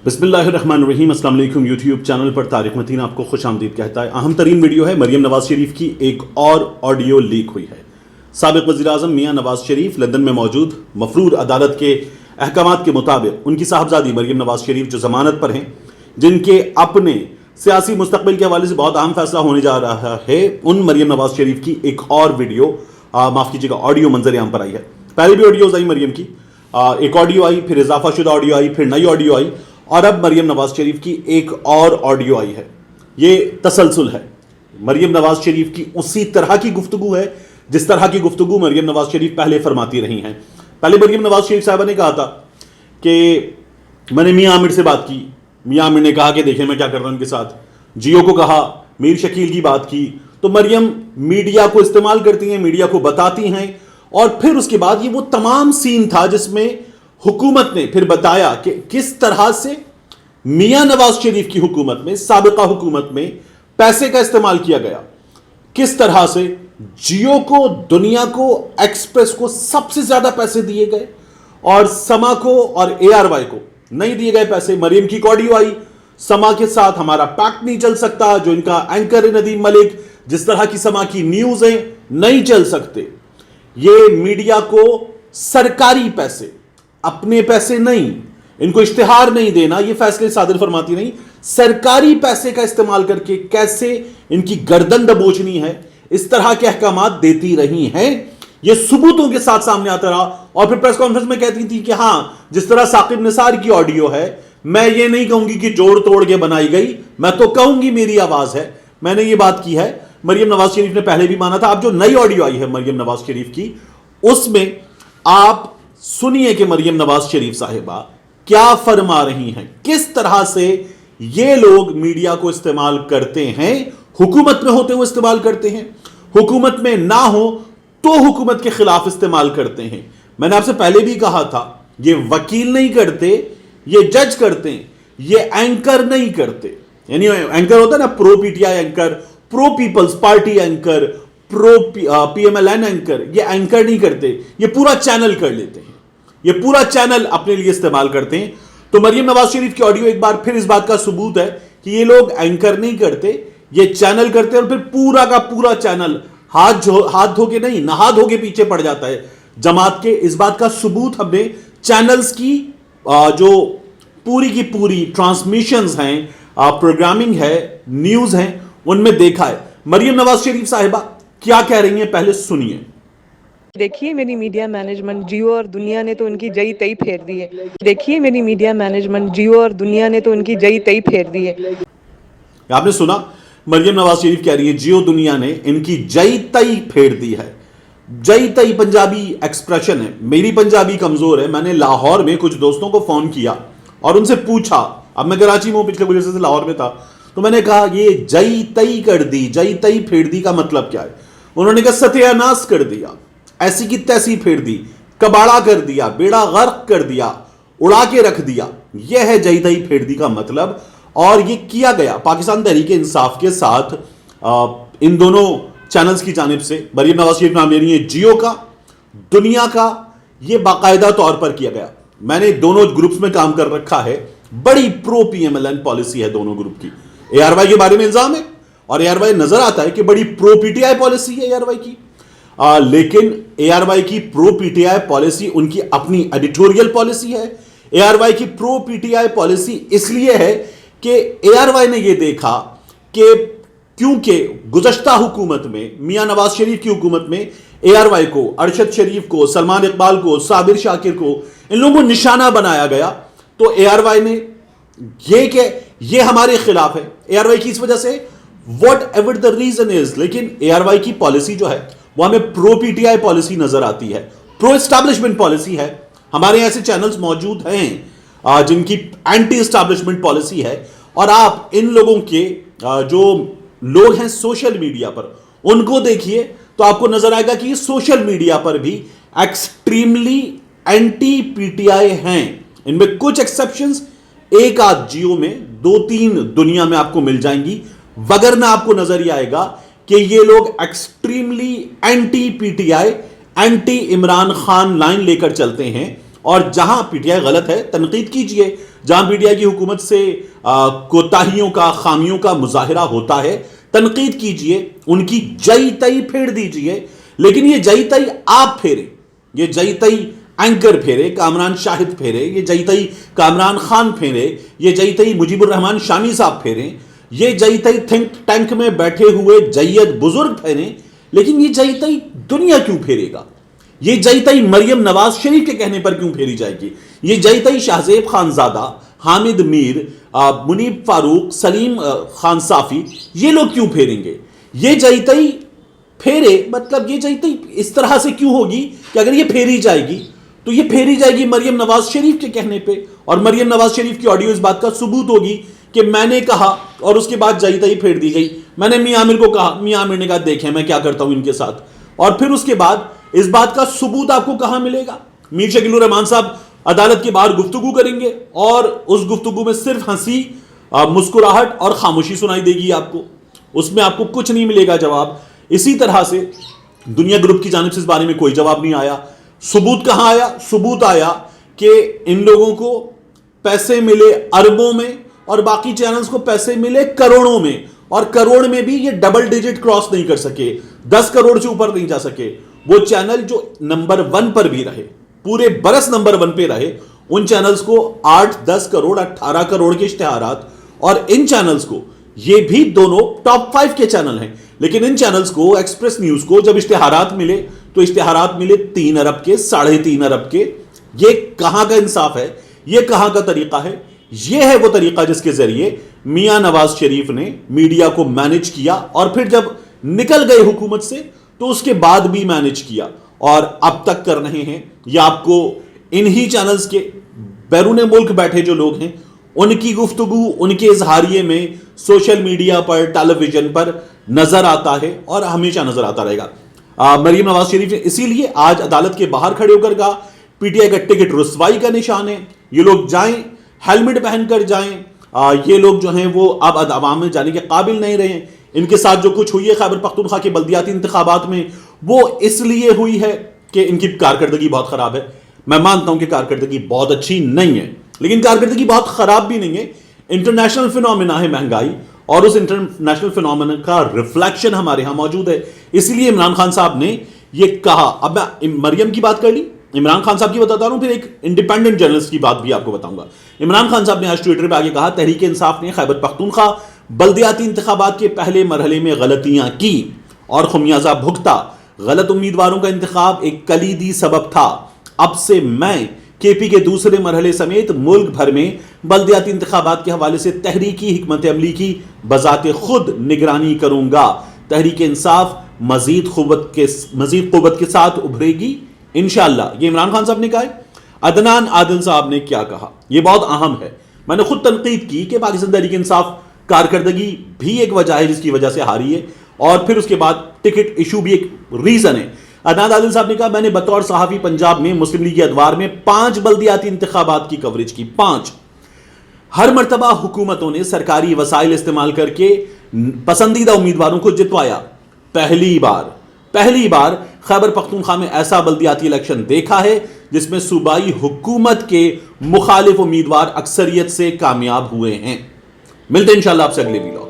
بسم اللہ الرحمن الرحیم۔ السلام علیکم۔ یوٹیوب چینل پر طارق متین آپ کو خوش آمدید کہتا ہے۔ اہم ترین ویڈیو ہے، مریم نواز شریف کی ایک اور آڈیو لیک ہوئی ہے۔ سابق وزیر اعظم میاں نواز شریف لندن میں موجود مفرور عدالت کے احکامات کے مطابق ان کی صاحبزادی مریم نواز شریف جو ضمانت پر ہیں، جن کے اپنے سیاسی مستقبل کے حوالے سے بہت اہم فیصلہ ہونے جا رہا ہے، ان مریم نواز شریف کی ایک اور ویڈیو معاف کیجیے گا آڈیو منظر عام پر آئی ہے۔ پہلے بھی آڈیوز آئی مریم کی، ایک آڈیو آئی، پھر اضافہ شدہ آڈیو آئی، پھر نئی آڈیو آئی، اور اب مریم نواز شریف کی ایک اور آڈیو آئی ہے۔ یہ تسلسل ہے، مریم نواز شریف کی اسی طرح کی گفتگو ہے جس طرح کی گفتگو مریم نواز شریف پہلے فرماتی رہی ہیں۔ پہلے مریم نواز شریف صاحبہ نے کہا تھا کہ میں نے میاں عامر سے بات کی، میاں عامر نے کہا کہ دیکھیں میں کیا کر رہا ہوں ان کے ساتھ، جیو کو کہا، میر شکیل کی بات کی۔ تو مریم میڈیا کو استعمال کرتی ہیں، میڈیا کو بتاتی ہیں، اور پھر اس کے بعد یہ وہ تمام سین تھا جس میں حکومت نے پھر بتایا کہ کس طرح سے میاں نواز شریف کی حکومت میں، سابقہ حکومت میں پیسے کا استعمال کیا گیا، کس طرح سے جیو کو، دنیا کو، ایکسپریس کو سب سے زیادہ پیسے دیے گئے اور سما کو اور اے آر وائی کو نہیں دیے گئے پیسے۔ مریم کی آڈیو آئی، سما کے ساتھ ہمارا پیکٹ نہیں چل سکتا، جو ان کا اینکر ہے ندیم ملک، جس طرح کی سما کی نیوزیں نہیں چل سکتے۔ یہ میڈیا کو سرکاری پیسے، اپنے پیسے نہیں، ان کو اشتہار نہیں دینا، یہ فیصلے صادر فرماتی نہیں، سرکاری پیسے کا استعمال کر کے کیسے ان کی گردن دبوچنی ہے، اس طرح کے احکامات دیتی رہی ہیں۔ یہ ثبوتوں کے ساتھ سامنے آتا رہا، اور پھر پریس کانفرنس میں کہتی تھی کہ ہاں جس طرح ثاقب نثار کی آڈیو ہے، میں یہ نہیں کہوں گی کہ جوڑ توڑ کے بنائی گئی، میں تو کہوں گی میری آواز ہے، میں نے یہ بات کی ہے۔ مریم نواز شریف نے پہلے بھی مانا تھا۔ اب جو نئی آڈیو آئی ہے مریم نواز شریف کی، اس میں آپ سنیے کہ مریم نواز شریف صاحبہ کیا فرما رہی ہیں، کس طرح سے یہ لوگ میڈیا کو استعمال کرتے ہیں، حکومت میں ہوتے ہوئے استعمال کرتے ہیں، حکومت میں نہ ہو تو حکومت کے خلاف استعمال کرتے ہیں۔ میں نے آپ سے پہلے بھی کہا تھا، یہ وکیل نہیں کرتے، یہ جج کرتے ہیں، یہ اینکر نہیں کرتے۔ یعنی اینکر ہوتا ہے نا، pro P T I anchor, pro Peoples Party anchor, pro P M L N anchor, یہ اینکر نہیں کرتے، یہ پورا چینل کر لیتے ہیں، یہ پورا چینل اپنے لیے استعمال کرتے ہیں۔ تو مریم نواز شریف کی آڈیو ایک بار پھر اس بات کا ثبوت ہے کہ یہ لوگ اینکر نہیں کرتے، یہ چینل کرتے ہیں، اور پھر پورا کا پورا چینل ہاتھ دھو کے نہیں، نہا دھو کے پیچھے پڑ جاتا ہے جماعت کے۔ اس بات کا ثبوت ہم نے چینلز کی جو پوری کی پوری ٹرانسمیشنز ہیں، پروگرامنگ ہے، نیوز ہیں، ان میں دیکھا ہے۔ مریم نواز شریف صاحبہ کیا کہہ رہی ہیں، پہلے سنیے۔ دیکھیے میری میڈیا مینجمنٹ، جیو اور دنیا نے تو ان کی جئی تئی پھیر دی ہے۔ دیکھیے میری میڈیا مینجمنٹ، جیو اور دنیا نے تو ان کی جئی تئی پھیر دی ہے۔ آپ نے سنا، مریم نواز شریف کہہ رہی ہے جیو دنیا نے ان کی جئی تئی پھیر دی ہے۔ جئی تئی پنجابی ایکسپریشن ہے، میری پنجابی کمزور ہے۔ میں نے لاہور میں کچھ دوستوں کو فون کیا اور ان سے پوچھا، اب میں کراچی میں ہوں، پچھلے کچھ عرصے سے لاہور میں تھا، تو میں نے کہا یہ جئی تئی کر دی، جئی تئی پھیر دی کا مطلب کیا ہے؟ انہوں نے کہا ستیہ ناس کر دیا، ایسی کی تیسی پھیر دی، کباڑا کر دیا، بیڑا غرق کر دیا، اڑا کے رکھ دیا، یہ ہے جئی تئی پھیر دی کا مطلب۔ اور یہ کیا گیا پاکستان تحریک انصاف کے ساتھ ان دونوں چینلز کی جانب سے۔ مریم نواز شریف نام لے رہی ہیں جیو کا، دنیا کا، یہ باقاعدہ طور پر کیا گیا۔ میں نے دونوں گروپس میں کام کر رکھا ہے، بڑی pro P M L N policy ہے دونوں گروپ کی۔ اے آر وائی کے بارے میں الزام ہے، اور اے آر وائی نظر آتا ہے کہ بڑی پرو پی ٹی آئی پالیسی ہے اے آر وائی کی، لیکن اے آر وائی کی پرو پی ٹی آئی پالیسی ان کی اپنی ایڈیٹوریل پالیسی ہے۔ اے آر وائی کی پرو پی ٹی آئی پالیسی اس لیے ہے کہ اے آر وائی نے یہ دیکھا کہ کیونکہ گزشتہ حکومت میں، میاں نواز شریف کی حکومت میں، اے آر وائی کو، ارشد شریف کو، سلمان اقبال کو، صابر شاکر کو، ان لوگوں کو نشانہ بنایا گیا، تو اے آر وائی نے یہ کہ یہ ہمارے خلاف ہے، اے آر وائی کی اس وجہ سے what ever the reason is, لیکن اے آر وائی کی پالیسی جو ہے وہ ہمیں پرو پی ٹی آئی پالیسی نظر آتی ہے، پرو اسٹیبلشمنٹ پالیسی ہے۔ ہمارے ایسے چینلز موجود ہیں جن کی اینٹی اسٹیبلشمنٹ پالیسی ہے، اور آپ ان لوگوں کے جو لوگ ہیں سوشل میڈیا پر، ان کو دیکھیے تو آپ کو نظر آئے گا کہ یہ سوشل میڈیا پر بھی extremely anti P T I ہیں۔ ان میں کچھ ایکسیپشنز ایک آدھ جیو میں، دو تین دنیا میں آپ کو مل جائیں گی، وگرنہ آپ کو نظر یہ آئے گا کہ یہ لوگ extremely anti P T I, anti Imran Khan line لے کر چلتے ہیں، اور جہاں پی ٹی آئی غلط ہے تنقید کیجئے، جہاں پی ٹی آئی کی حکومت سے کوتاہیوں کا، خامیوں کا مظاہرہ ہوتا ہے تنقید کیجئے، ان کی جئی تئی پھیر دیجئے، لیکن یہ جئی تئی آپ پھیرے، یہ جئی تئی اینکر پھیرے، کامران شاہد پھیرے، یہ جئی تئی کامران خان پھیرے، یہ جئی تئی مجیب الرحمان شامی صاحب پھیریں، یہ جئی تئی تھنک ٹینک میں بیٹھے ہوئے جید بزرگ پھیریں، لیکن یہ جئی تئی دنیا کیوں پھیرے گا؟ یہ جئی تئی مریم نواز شریف کے کہنے پر کیوں پھیری جائے گی؟ یہ جئی تئی شاہزیب خانزادہ، حامد میر، منیب فاروق، سلیم خان صافی، یہ لوگ کیوں پھیریں گے؟ یہ جئی تئی پھیرے مطلب یہ جئی تئی اس طرح سے کیوں ہوگی کہ اگر یہ پھیری جائے گی تو یہ پھیری جائے گی مریم نواز شریف کے کہنے پہ، اور مریم نواز شریف کی آڈیو اس بات کا ثبوت ہوگی کہ میں نے کہا اور اس کے بعد جئی تئی پھیر دی گئی، میں نے میاں عامر کو کہا، میاں عامر نے کہا دیکھیں میں کیا کرتا ہوں ان کے ساتھ، اور پھر اس کے بعد اس بات کا ثبوت آپ کو کہاں ملے گا؟ میر شکیل الرحمان صاحب عدالت کے باہر گفتگو کریں گے اور اس گفتگو میں صرف ہنسی، مسکراہٹ اور خاموشی سنائی دے گی آپ کو، اس میں آپ کو کچھ نہیں ملے گا جواب۔ اسی طرح سے دنیا گروپ کی جانب سے اس بارے میں کوئی جواب نہیں آیا۔ ثبوت کہاں آیا؟ ثبوت آیا کہ ان لوگوں کو پیسے ملے اربوں میں اور باقی چینلز کو پیسے ملے کروڑوں میں، اور کروڑ میں بھی یہ ڈبل ڈیجٹ کراس نہیں کر سکے، 10 کروڑ سے اوپر نہیں جا سکے۔ وہ چینل جو نمبر 1 پر بھی رہے، پورے برس نمبر 1 پہ رہے، ان چینلز کو 8، 10 کروڑ، 18 کروڑ کے اشتہارات، اور ان چینلز کو، یہ بھی دونوں ٹاپ 5 کے چینل ہیں، لیکن ان چینلز کو، ایکسپریس نیوز کو جب اشتہارات ملے تو اشتہارات ملے 3 ارب کے، 3.5 ارب کے۔ یہ کہاں کا انصاف ہے؟ یہ کہاں کا طریقہ ہے؟ یہ ہے وہ طریقہ جس کے ذریعے میاں نواز شریف نے میڈیا کو مینج کیا، اور پھر جب نکل گئے حکومت سے تو اس کے بعد بھی مینج کیا، اور اب تک کر رہے ہیں۔ یہ آپ کو انہی چینلز کے بیرون ملک بیٹھے جو لوگ ہیں ان کی گفتگو، ان کے اظہاریے میں سوشل میڈیا پر، ٹیلی ویژن پر نظر آتا ہے اور ہمیشہ نظر آتا رہے گا۔ مریم نواز شریف نے اسی لیے آج عدالت کے باہر کھڑے ہو کر کہا پی ٹی آئی کا ٹکٹ رسوائی کا نشان ہے، یہ لوگ جائیں ہیلمٹ پہن کر جائیں، یہ لوگ جو ہیں وہ اب عوام میں جانے کے قابل نہیں رہے ہیں۔ ان کے ساتھ جو کچھ ہوئی ہے خیبر پختونخوا کے بلدیاتی انتخابات میں، وہ اس لیے ہوئی ہے کہ ان کی کارکردگی بہت خراب ہے۔ میں مانتا ہوں کہ کارکردگی بہت اچھی نہیں ہے، لیکن کارکردگی بہت خراب بھی نہیں ہے۔ انٹرنیشنل فینومینا ہے مہنگائی، اور اس انٹرنیشنل فینومینا کا ریفلیکشن ہمارے ہاں موجود ہے۔ اسی لیے عمران خان صاحب نے یہ کہا۔ اب میں مریم کی بات کر لی، عمران خان صاحب کی بتاتا ہوں، پھر ایک انڈیپینڈنٹ جرنلسٹ کی بات بھی آپ کو بتاؤں گا۔ عمران خان صاحب نے آج ٹویٹر پہ آگے کہا تحریک انصاف نے خیبر پختونخوا بلدیاتی انتخابات کے پہلے مرحلے میں غلطیاں کی اور خمیازہ بھگتا۔ غلط امیدواروں کا انتخاب ایک کلیدی سبب تھا۔ اب سے میں کے پی کے دوسرے مرحلے سمیت ملک بھر میں بلدیاتی انتخابات کے حوالے سے تحریکی حکمت عملی کی بذات خود نگرانی کروں گا۔ تحریک انصاف مزید قوت کے ساتھ ابھرے گی انشاءاللہ۔ یہ عمران خان صاحب نے کہا ہے۔ عدنان عادل صاحب نے کیا کہا؟ یہ بہت اہم ہے۔ میں نے خود تنقید کی کہ پاکستان تحریک انصاف کارکردگی بھی ایک وجہ ہے جس کی وجہ سے ہاری ہے، اور پھر اس کے بعد ٹکٹ ایشو بھی ایک ریزن ہے۔ عدنان عادل صاحب نے کہا میں نے بطور صحافی پنجاب میں مسلم لیگ ادوار میں 5 بلدیاتی انتخابات کی کوریج کی، 5۔ ہر مرتبہ حکومتوں نے سرکاری وسائل استعمال کر کے پسندیدہ امیدواروں کو جتوایا۔ پہلی بار خیبر پختونخوا میں ایسا بلدیاتی الیکشن دیکھا ہے جس میں صوبائی حکومت کے مخالف امیدوار اکثریت سے کامیاب ہوئے ہیں۔ ملتے ہیں انشاءاللہ آپ سے اگلے ویڈیو۔